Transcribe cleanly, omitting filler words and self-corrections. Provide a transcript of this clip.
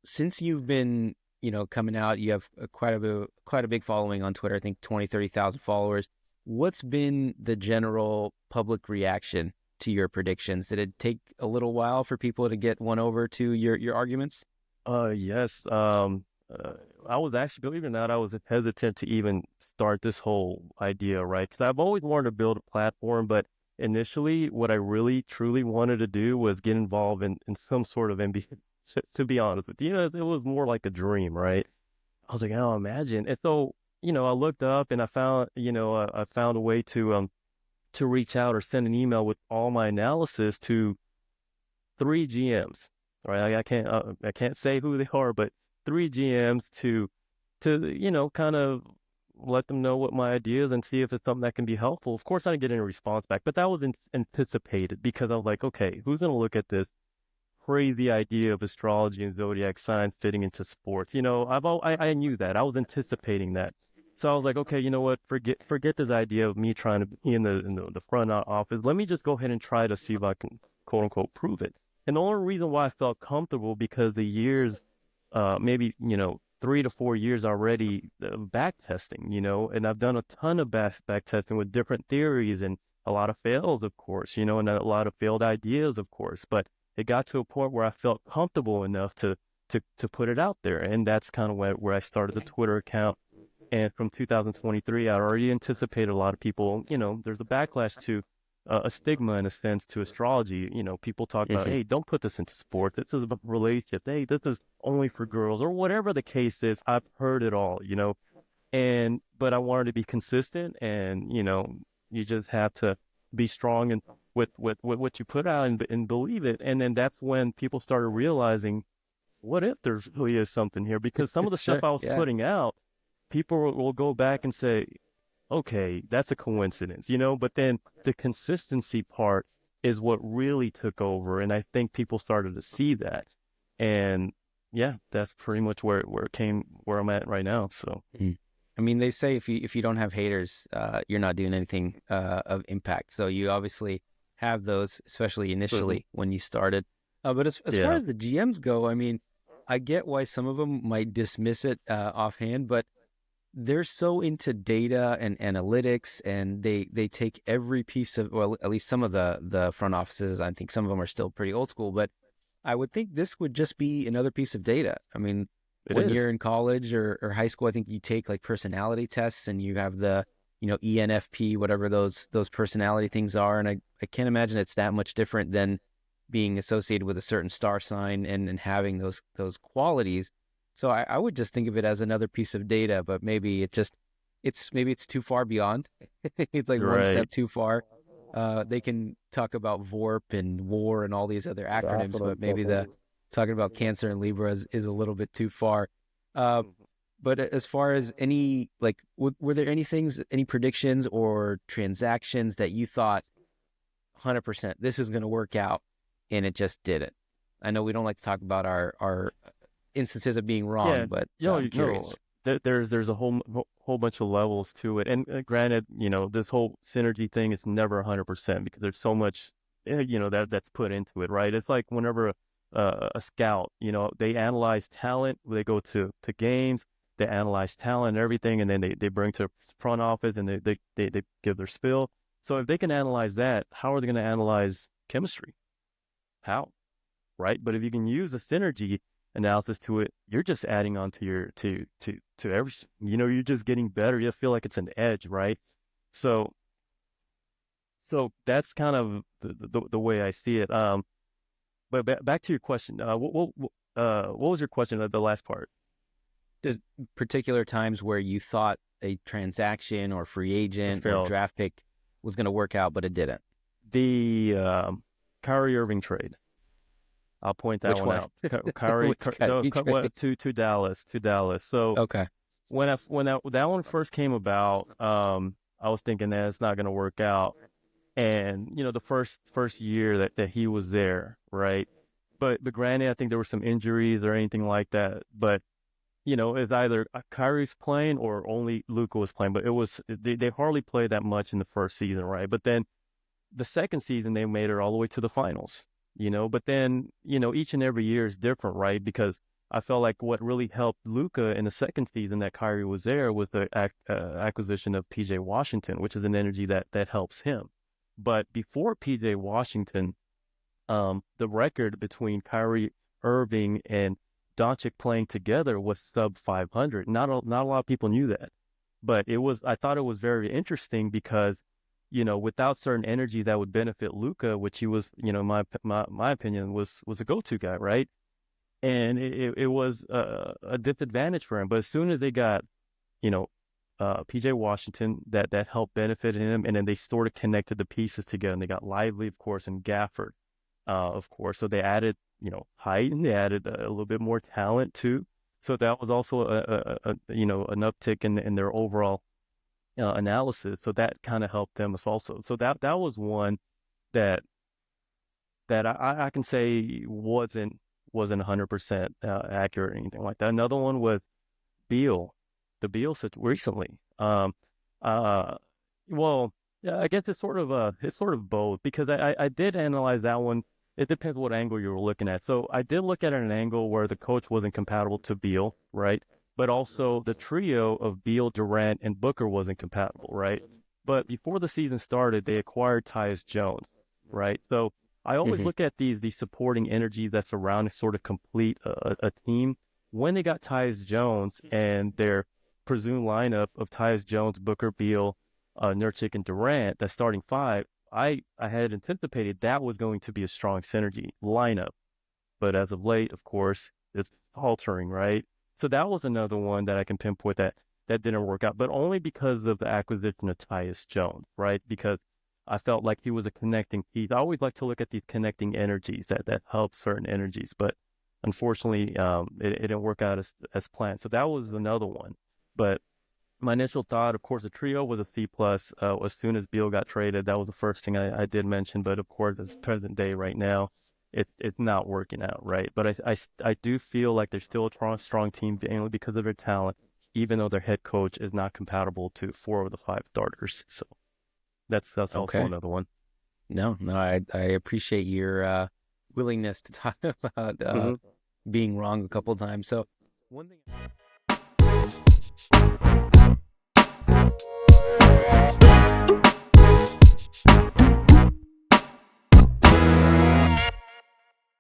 since you've been, coming out, you have quite a big following on Twitter. I think 20, 30,000 followers. What's been the general public reaction to your predictions? Did it take a little while for people to get won over to your arguments? Yes. I was actually, believe it or not, I was hesitant to even start this whole idea, right? Because I've always wanted to build a platform, but initially, what I really truly wanted to do was get involved in some sort of NBA. To be honest with you, it was more like a dream, right? I was like, oh, imagine. And so, I looked up and I found, I found a way to reach out or send an email with all my analysis to three GMs, right? I can't say who they are, but three GMs to kind of let them know what my ideas and see if it's something that can be helpful. Of course, I didn't get any response back, but that was anticipated because I was like, okay, who's going to look at this crazy idea of astrology and zodiac signs fitting into sports? I knew that. I was anticipating that. So I was like, okay, you know what? Forget this idea of me trying to be in the front office. Let me just go ahead and try to see if I can quote unquote prove it. And the only reason why I felt comfortable because the years, maybe 3 to 4 years already back testing, and I've done a ton of back testing with different theories and a lot of fails, of course, and a lot of failed ideas, of course. But it got to a point where I felt comfortable enough to put it out there, and that's kind of where I started the Twitter account. And from 2023, I already anticipated a lot of people, there's a backlash to a stigma in a sense to astrology. People talk about, Hmm. hey, don't put this into sports. This is about relationships. Hey, this is only for girls or whatever the case is. I've heard it all, but I wanted to be consistent and, you just have to be strong and with what you put out and believe it. And then that's when people started realizing, what if there really is something here? Because some of the stuff Sure. I was Yeah. putting out, people will go back and say, okay, that's a coincidence, but then the consistency part is what really took over. And I think people started to see that. And yeah, that's pretty much where I'm at right now. So, Mm. I mean, they say if you don't have haters, you're not doing anything of impact. So you obviously have those, especially mhm, initially when you started. But as far yeah, as the GMs go, I mean, I get why some of them might dismiss it offhand, but they're so into data and analytics, and they take every piece of, well, at least some of the front offices. I think some of them are still pretty old school, but I would think this would just be another piece of data. I mean, it when you're is. in college or high school, I think you take like personality tests and you have the, ENFP, whatever those personality things are. And I can't imagine it's that much different than being associated with a certain star sign and having those qualities. So I would just think of it as another piece of data, but maybe it's too far beyond. It's like one Right. step too far. They can talk about VORP and war and all these other acronyms, but maybe the talking about Cancer and Libra is a little bit too far. Uh, Mhm. but as far as any, like, were there any predictions or transactions that you thought 100% this is going to work out and it just didn't? I know we don't like to talk about our instances of being wrong, Yeah, but I'm no, curious. there's a whole bunch of levels to it. And granted, this whole synergy thing is never 100% because there's so much, that's put into it, right? It's like whenever a scout, they analyze talent, they go to games, they analyze talent and everything, and then they bring to front office and they give their spill. So if they can analyze that, how are they going to analyze chemistry? How? Right? But if you can use a synergy analysis to it, you're just adding on to your to everything. You're just getting better. You feel like it's an edge, right? So so that's kind of the way I see it. But back to your question. What was your question at the last part? Just particular times where you thought a transaction or free Let's agent or fail. draft pick was going to work out, but it didn't. The Kyrie Irving trade. I'll point that Which one one? out. Kyrie, Which guy you trade? to Dallas. So Okay. when that one first came about, I was thinking that it's not going to work out. And the first year that he was there, right? But granted, I think there were some injuries or anything like that. But it's either Kyrie's playing or only Luka was playing. But they hardly played that much in the first season, right? But then the second season they made it all the way to the finals. But then each and every year is different, right? Because I felt like what really helped Luka in the second season that Kyrie was there was the acquisition of PJ Washington, which is an energy that helps him. But before PJ Washington, the record between Kyrie Irving and Doncic playing together was sub 500. Not a lot of people knew that, but I thought it was very interesting because, without certain energy that would benefit Luka, which he was, my opinion was a go-to guy, right? And it was a disadvantage for him. But as soon as they got, you know, PJ Washington, that helped benefit him, and then they sort of connected the pieces together, and they got Lively, of course, and Gafford, of course. So they added, height, and they added a little bit more talent too. So that was also an uptick in their overall analysis. So that kind of helped them us also. So that was one that I can say wasn't 100% accurate or anything like that. Another one was Beal, the Beal recently. Uh, well, yeah, I guess it's sort of both because I did analyze that one. It depends what angle you were looking at. So I did look at an angle where the coach wasn't compatible to Beal, right? But also the trio of Beal, Durant, and Booker wasn't compatible, right? But before the season started, they acquired Tyus Jones, right? So I always Hmm. look at these supporting energies that surround and sort of complete a team. When they got Tyus Jones and their presumed lineup of Tyus Jones, Booker, Beal, Nurkic, and Durant, that starting five, I had anticipated that was going to be a strong synergy lineup. But as of late, of course, it's faltering, right? So that was another one that I can pinpoint that didn't work out, but only because of the acquisition of Tyus Jones, right? Because I felt like he was a connecting piece. I always like to look at these connecting energies that help certain energies, but unfortunately, it didn't work out as planned. So that was another one. But my initial thought, of course, the trio was a C plus. As soon as Beal got traded, that was the first thing I did mention. But of course, it's present day right now. It's not working out, right? But I do feel like they're still a strong team mainly because of their talent, even though their head coach is not compatible to four of the five starters. So that's also Okay. another one. No, no, I appreciate your willingness to talk about Hmm. being wrong a couple times. So one thing.